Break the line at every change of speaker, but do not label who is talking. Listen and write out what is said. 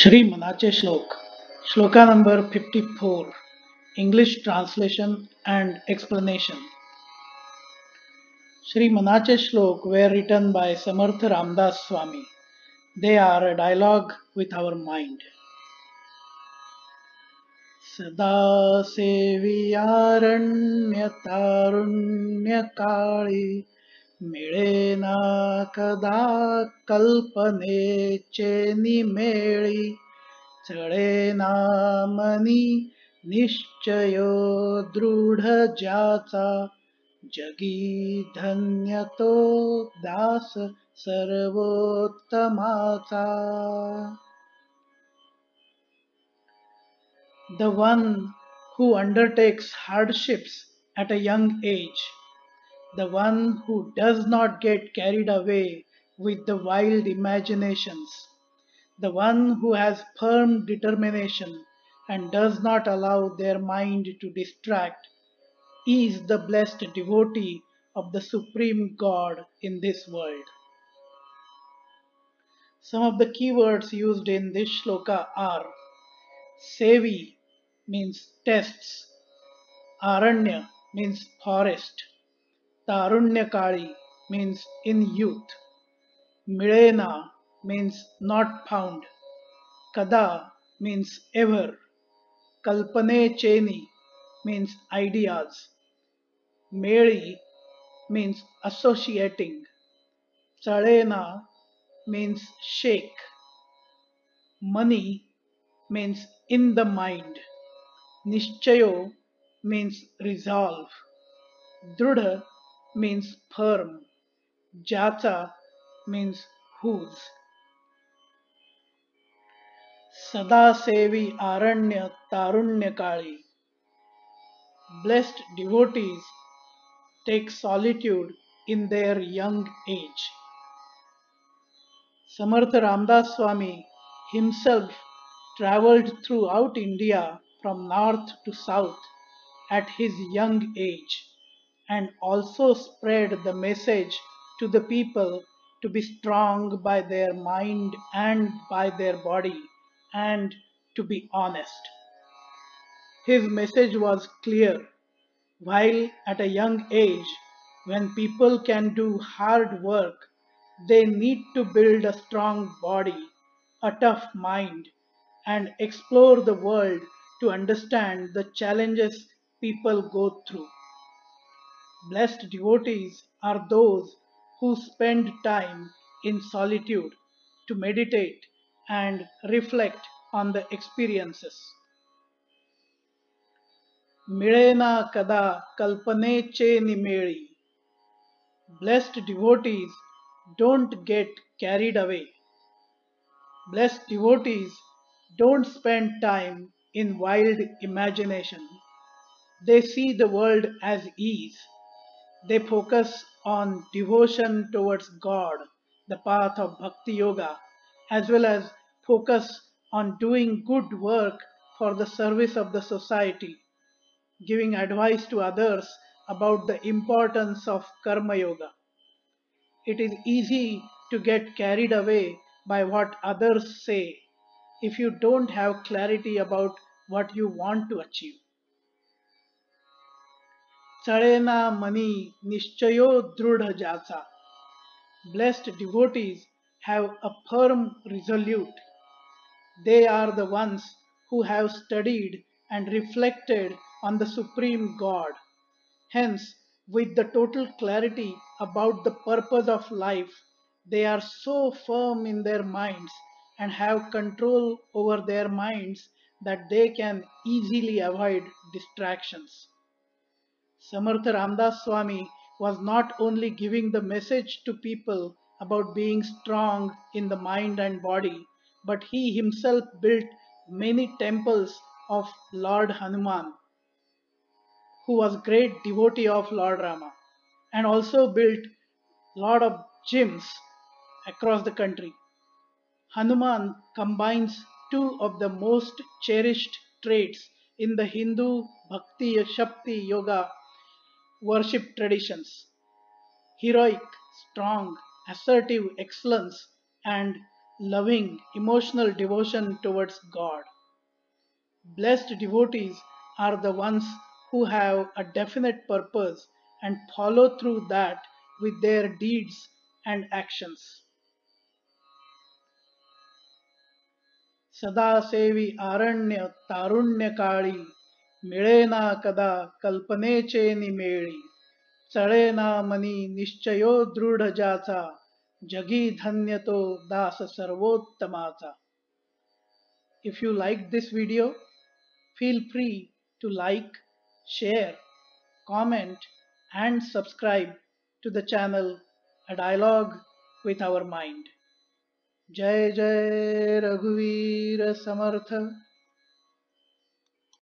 श्री मनाचे श्लोक shloka number 54 English translation and explanation. Shri Manache Shlok were written by Samarth Ramdas Swami. They are a dialogue with our mind. सदा सेवियारण्यतारुण्यकाळी मिळेना कदा कल्पनेचे निमेळी चढेना money निश्चयो दृढ ज्याचा जगी धन्य तो दास सर्वोत्तमाचा. The one who undertakes hardships at a young age, the one who does not get carried away with the wild imaginations, the one who has firm determination and does not allow their mind to distract, is the blessed devotee of the Supreme God in this world. Some of the keywords used in this shloka are Sevi means tests, Aranya means forest, Tarunyakali means in youth, Milena means not found, Kada means ever, Kalpane Cheni means ideas, Meri means associating, Chalena means shake, Mani means in the mind, Nishchayo means resolve, Drudha means firm, Jata means whose. Sada Sevi Aranya Tarunyakali. Blessed devotees take solitude in their young age. Samartha Ramdas Swami himself travelled throughout India from north to south at his young age and also spread the message to the people to be strong by their mind and by their body and to be honest. His message was clear. While at a young age, when people can do hard work, they need to build a strong body, a tough mind, and explore the world to understand the challenges people go through. Blessed devotees are those who spend time in solitude to meditate and reflect on the experiences. Milena kada kalpaneche nimeli. Blessed devotees don't get carried away. Blessed devotees don't spend time in wild imagination. They see the world as ease. They focus on devotion towards God, the path of Bhakti Yoga, as well as focus on doing good work for the service of the society, giving advice to others about the importance of Karma Yoga. It is easy to get carried away by what others say if you don't have clarity about what you want to achieve. Chadena mani nishchayo drudha jasa. Blessed devotees have a firm resolute. They are the ones who have studied and reflected on the Supreme God. Hence, with the total clarity about the purpose of life, they are so firm in their minds and have control over their minds that they can easily avoid distractions. Samartha Ramdas Swami was not only giving the message to people about being strong in the mind and body, but he himself built many temples of Lord Hanuman, who was great devotee of Lord Rama, and also built lot of gyms across the country. Hanuman combines two of the most cherished traits in the Hindu Bhakti Shakti Yoga worship traditions: heroic, strong, assertive excellence, and loving, emotional devotion towards God. Blessed devotees are the ones who have a definite purpose and follow through that with their deeds and actions. सदा सेवी आरण्य तारुण्य काळी मिळेना कदा कल्पनेचे निमेळी चळेना money निश्चयो दृढ ज्याचा जगी धन्य तो दास सर्वोत्तमाचा. If you liked this video, feel free to like, share, comment and subscribe to the channel A Dialogue with Our Mind. जय जय रघुवीर समर्थ.